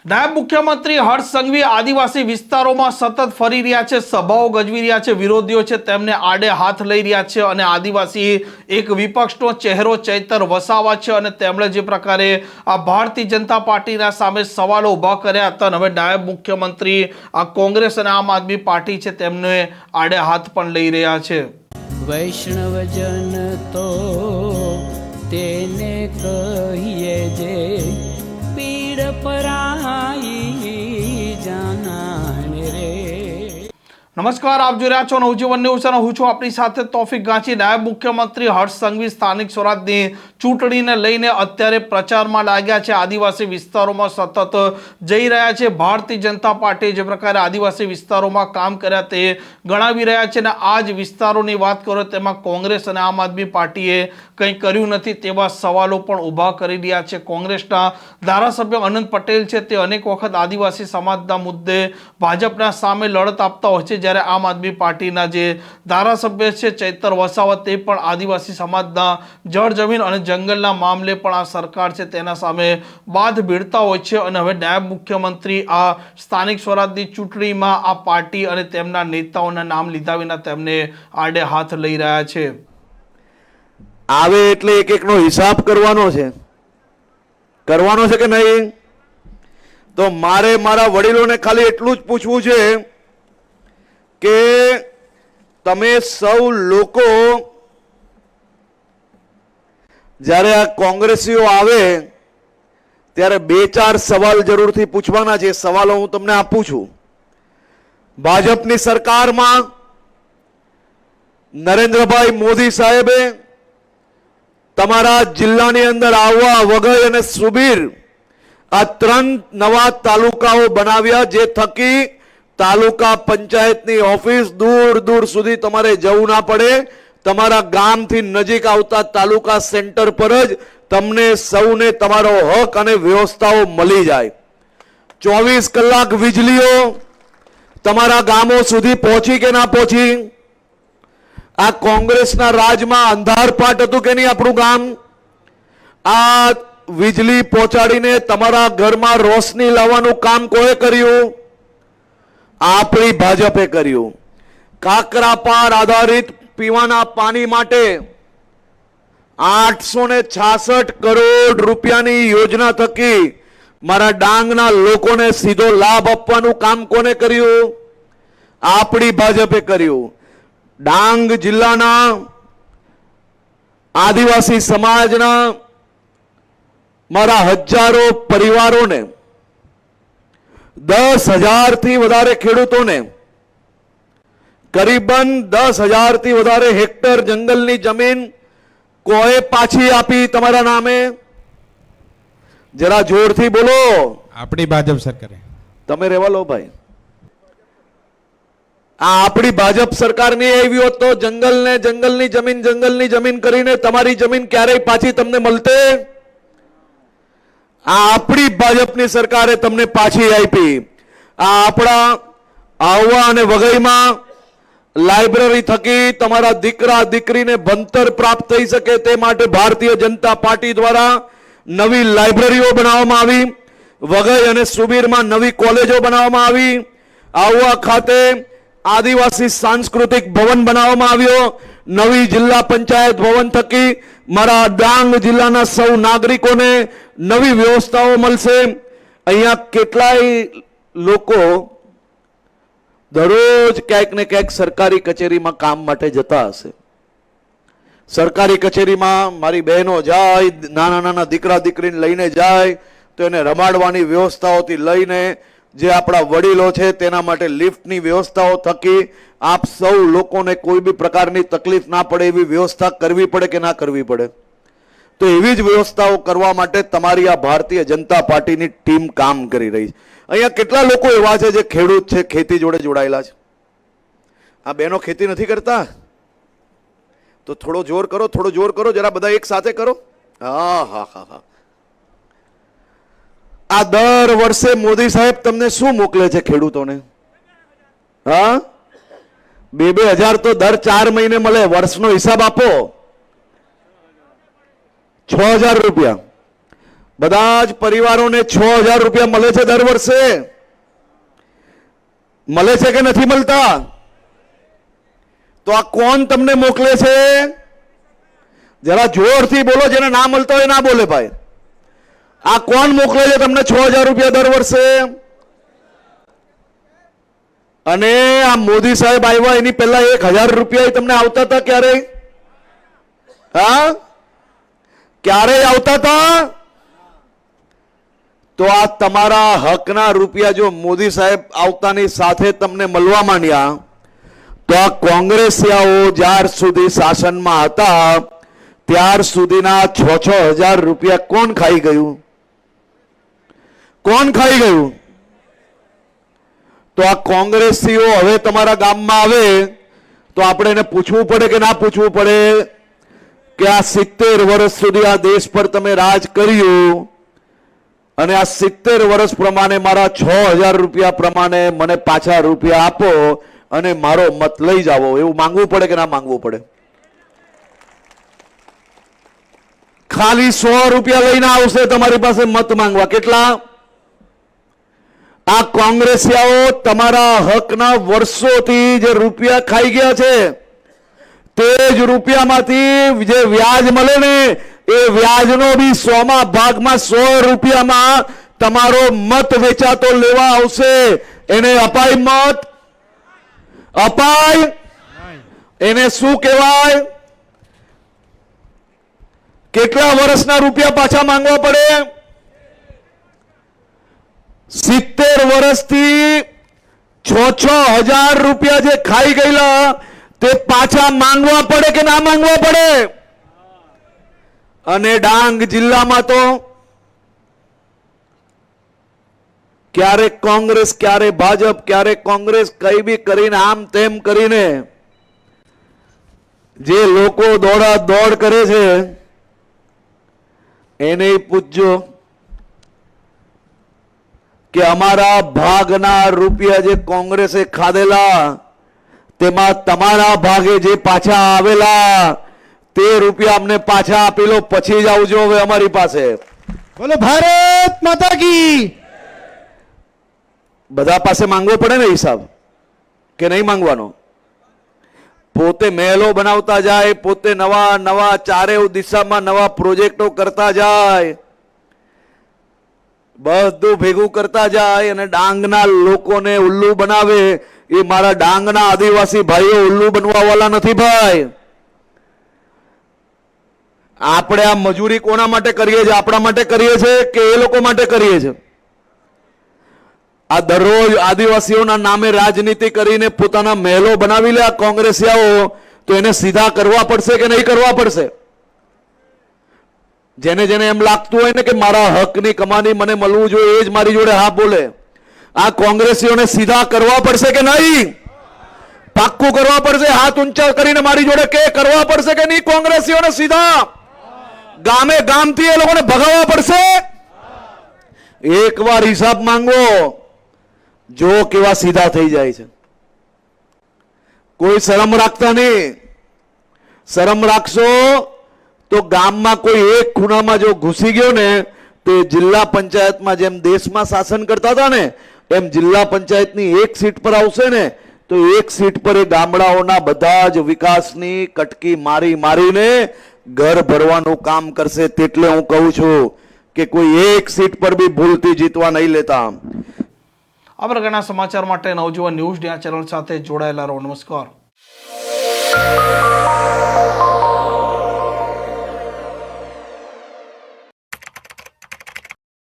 નાયબ મુખ્યમંત્રી હર્ષ સંઘવી આદિવાસી વિસ્તારોમાં સતત ફરી રહ્યા છે, સભાઓ ગજવી રહ્યા છે, વિરોધીઓ છે તેમને આડે હાથ લઈ રહ્યા છે અને આદિવાસી એક વિપક્ષનો ચહેરો ચૈતર વસાવા છે અને તેમણે જે પ્રકારે આ ભારતીય જનતા પાર્ટીના સામે સવાલો ઊભા કર્યા હતા, હવે નાયબ મુખ્યમંત્રી આ કોંગ્રેસ અને આમ આદમી પાર્ટી છે તેમને આડે હાથ પણ લઈ રહ્યા છે. વૈષ્ણવજન તો તેને કહીએ જે પીડ પરાઈ જાનાને રે. નમસ્કાર, આપ જોઈ રહ્યા છો નવજીવન ન્યૂઝ અને હું છું આપણી સાથે તોફિક ગાંચી. નાયબ મુખ્યમંત્રી હર્ષ સંઘવી સ્થાનિક સ્વરાજની ચૂંટણીને લઈને અત્યારે પ્રચારમાં લાગ્યા છે. આદિવાસી વિસ્તારોમાં સતત જઈ રહ્યા છે. ભારતીય જનતા પાર્ટી જે પ્રકારે આદિવાસી વિસ્તારોમાં કામ કર્યા તે ગણાવી રહ્યા છે અને આ જ વિસ્તારોની વાત કરો તેમાં કોંગ્રેસ અને આમ આદમી પાર્ટીએ કંઈ કર્યું નથી તેવા સવાલો પણ ઊભા કરી રહ્યા છે. કોંગ્રેસના ધારાસભ્ય અનંત પટેલ છે તે અનેક વખત આદિવાસી સમાજના મુદ્દે ભાજપના સામે લડત આપતા હોય છે, જ્યારે આમ આદમી પાર્ટીના જે ધારાસભ્ય છે ચૈતર વસાવા તે પણ આદિવાસી સમાજના જળ જમીન અને જંગલના મામલે પણ આ સરકાર છે તેના સામે બાદ ભીડતા હોય છે અને હવે નાયબ મુખ્યમંત્રી આ સ્થાનિક સ્વરાજની ચૂંટણીમાં આ પાર્ટી અને તેમના નેતાઓના નામ લીધા વિના તેમને આડે હાથ લઈ રહ્યા છે. આવે એટલે એક એકનો હિસાબ કરવાનો છે કે નહીં? તો મારે મારા વડીલોને ખાલી એટલું જ પૂછવું છે કે તમે સૌ લોકો જ્યારે આ કોંગ્રેસીઓ આવે ત્યારે બે ચાર સવાલ જરૂરથી પૂછવાના છે. સવાલો હું તમને આપું છું. ભાજપની સરકારમાં નરેન્દ્રભાઈ મોદી સાહેબે તમારા જિલ્લાની અંદર આવવા વઘઈ અને સુબીર આ 3 નવા તાલુકાઓ બનાવ્યા, જે થકી તાલુકા પંચાયતની ઓફિસ દૂર દૂર સુધી તમારે જવું ના પડે. તમારા ગામથી નજીક આવતા તાલુકા સેન્ટર પર જ તમને સૌને તમારો હક અને વ્યવસ્થાઓ મળી જાય. 24 કલાક વીજળીઓ તમારા ગામો સુધી પહોંચી કે ના પહોંચી? આ કોંગ્રેસના રાજમાં અંધારપાટ હતું કે નહીં આપણું ગામ? આ વીજળી પહોંચાડીને તમારા ઘરમાં રોશની લાવવાનું કામ કોએ કર્યું? આપણી ભાજપે કર્યું. કાકરાપાર આધારિત પીવાના પાણી માટે 866 કરોડ રૂપિયાની યોજના થકી મારા ડાંગના લોકોને સીધો લાભ આપવાનું કામ કોને કર્યું? આપણી ભાજપે કર્યું. ડાંગ જિલ્લાના આદિવાસી સમાજના મારા હજારો પરિવારોને 10,000 થી વધારે ખેડૂતોને કરીબન 10,000 થી વધારે હેક્ટર જંગલની જમીન કોએ પાછી આપી તમારા નામે? જરા જોરથી બોલો. આપણી ભાજપ સરકારે. તમે રહેવા લો ભાઈ. આ આપણી ભાજપ સરકાર નહીં આવી હોત તો જંગલની જમીન કરીને તમારી જમીન ક્યારેય પાછી તમને મળતે? આ આપણી ભાજપની સરકારે તમને પાછી આપી. આ આપણા આવવા અને વઘઈમાં લાઇબ્રેરી થકી તમારા દીકરા દીકરીને ભણતર પ્રાપ્ત થઈ શકે તે માટે ભારતીય જનતા પાર્ટી દ્વારા નવી લાઇબ્રેરીઓ બનાવવામાં આવી. વઘઈ અને સુબીરમાં નવી કોલેજો બનાવવામાં આવી. આવવા ખાતે આદિવાસી સાંસ્કૃતિક ભવન બનાવવામાં આવ્યો. નવી જિલ્લા પંચાયત ભવન થકી મારા ડાંગ જિલ્લાના સૌ નાગરિકોને નવી વ્યવસ્થાઓ મળશે. અહીંયા કેટલાય લોકો દરરોજ ક્યાંક ને ક્યાંક સરકારી કચેરીમાં કામ માટે જતા હશે. સરકારી કચેરીમાં મારી બહેનો જાય, નાના નાના દીકરા દીકરીને લઈને જાય તો એને રમાડવાની વ્યવસ્થાઓથી લઈને જે આપણા વડીલો છે તેના માટે લિફ્ટની વ્યવસ્થાઓ થકી આપ સૌ લોકોને કોઈ બી પ્રકારની તકલીફ ના પડે એવી વ્યવસ્થા કરવી પડે કે ના કરવી પડે? તો એવી જ વ્યવસ્થાઓ કરવા માટે તમારી આ ભારતીય જનતા પાર્ટીની ટીમ કામ કરી રહી છે. અહીંયા કેટલા લોકો એવા છે જે ખેડૂત છે, ખેતી જોડે જોડાયેલા છે? આ બહેનો ખેતી નથી કરતા? તો થોડો જોર કરો, જરા બધા એક સાથે કરો. હા હા હા હા. આ દર વર્ષે મોદી સાહેબ તમને શું મોકલે છે ખેડૂતોને? હા, 2,000 તો દર 4 મહિને મળે. વર્ષનો હિસાબ આપો. 6,000 રૂપિયા. બધા જ પરિવારોને 6,000 રૂપિયા મળે છે દર વર્ષે? મળે છે કે નથી મળતા? તો આ કોણ તમને મોકલે છે? જરા જોરથી બોલો, જેને ના મળતા હોય ના બોલે ભાઈ. આ કોણ મોકલે છે તમને 6,000 રૂપિયા દર વર્ષે? અને આ મોદી સાહેબ આવ્યા એની પહેલા 1,000 રૂપિયા તમને આવતા હતા ક્યારેય? હા, ક્યારેય આવતા હતા? તો આ તમારા હકના રૂપિયા જો મોદી સાહેબ આવતાની સાથે તમને મળવા માંડ્યા, તો આ કોંગ્રેસિયાઓ જ્યાર સુધી શાસનમાં હતા ત્યાર સુધીના 6,000 રૂપિયા કોણ ખાઈ ગયું? કોણ ખાઈ ગયું? તો આ કોંગ્રેસીઓ હવે તમારા ગામમાં આવે તો આપણે એને પૂછવું પડે કે ના પૂછવું પડે કે આ 70 વર્ષ સુધી આ દેશ પર તમે રાજ કર્યું અને આ 70 વર્ષ પ્રમાણે મારા 6,000 રૂપિયા પ્રમાણે મને પાછા રૂપિયા આપો અને મારો મત લઈ જાઓ, એવું માંગવું પડે કે ના માંગવું પડે? ખાલી 100 રૂપિયા લઈને આવશે તમારી પાસે મત માંગવા. કેટલા? આ કોંગ્રેસિયાઓ તમારા હકના વર્ષોથી જે રૂપિયા ખાઈ ગયા છે તે જ રૂપિયામાંથી જે વ્યાજ મળે ને એ વ્યાજનો બી 100મા ભાગમાં 100 રૂપિયામાં તમારો મત વેચાતો લેવા આવશે. એને અપાય મત? અપાય? એને શું કહેવાય? કેટલા વર્ષના રૂપિયા પાછા માંગવા પડે? 70 વર્ષથી 6,000 રૂપિયા જે ખાઈ ગયેલા તે પાછા માંગવા પડે કે ના માંગવા પડે? અને ડાંગ જિલ્લામાં તો ક્યારેક કોંગ્રેસ, ક્યારે ભાજપ, ક્યારેક કોંગ્રેસ, કઈ બી કરીને આમ તેમ કરીને જે લોકો દોડા દોડ કરે છે એને પૂછજો કે અમારા ભાગના રૂપિયા જે કોંગ્રેસે ખાધેલા તેમાં તમારા ભાગે જે પાછા આવેલા તે રૂપિયા અમને પાછા આપી લો, પછી જ આવજો હવે અમારી પાસે. બોલો ભારત માતા કી. બધા પાસે માંગવો પડે ને હિસાબ, કે નહીં માંગવાનો? પોતે મહેલો બનાવતા જાય, પોતે નવા નવા ચારે દિશામાં નવા પ્રોજેક્ટો કરતા જાય, બધું ભેગું કરતા જાય અને ડાંગના લોકોને ઉલ્લુ બનાવે. એ મારા ડાંગના આદિવાસી ભાઈઓ ઉલ્લુ બનવા વાળા નથી ભાઈ. આપણે આ મજૂરી કોના માટે કરીએ છીએ? આપણા માટે કરીએ છીએ કે એ લોકો માટે કરીએ છીએ? આ દરરોજ આદિવાસીઓના નામે રાજનીતિ કરીને પોતાના મહેલો બનાવી લે આ કોંગ્રેસિયાઓ, તો એને સીધા કરવા પડશે કે નહીં કરવા પડશે? જેને જેને એમ લાગતું હોય ને કે મારા હકની કમાની મને મળવું જોઈએ એ જ મારી જોડે હા બોલે, આ કોંગ્રેસીઓને સીધા કરવા પડશે કે નહીં? પાક્કું કરવા પડશે? હાથ ઊંચા કરીને મારી જોડે કે કરવા પડશે કે નહીં? કોંગ્રેસીઓને સીધા ગામે ગામથી એ લોકોને ભગાવવા પડશે. એકવાર હિસાબ માંગો, જો કેવા સીધા થઈ જાય છે. કોઈ શરમ રાખતા નહીં. શરમ રાખશો તો ગામમાં કોઈ એક ખૂણામાં જો ઘૂસી ગયો ને તો જિલ્લા પંચાયતમાં જેમ દેશમાં શાસન કરતા હતા ને એમ જિલ્લા પંચાયતની એક સીટ પર આવશે ને તો એક સીટ પર એ ગામડાઓના બધા જ વિકાસની કટકી મારી મારીને ઘર ભરવાનું કામ કરશે. તેટલે હું કહું છું કે કોઈ એક સીટ પર બી ભૂલથી જીતવા નહીં લેતા. આ પ્રકારના સમાચાર માટે નવજીવન ન્યૂઝ ચેનલ સાથે જોડાયેલા રહો. નમસ્કાર.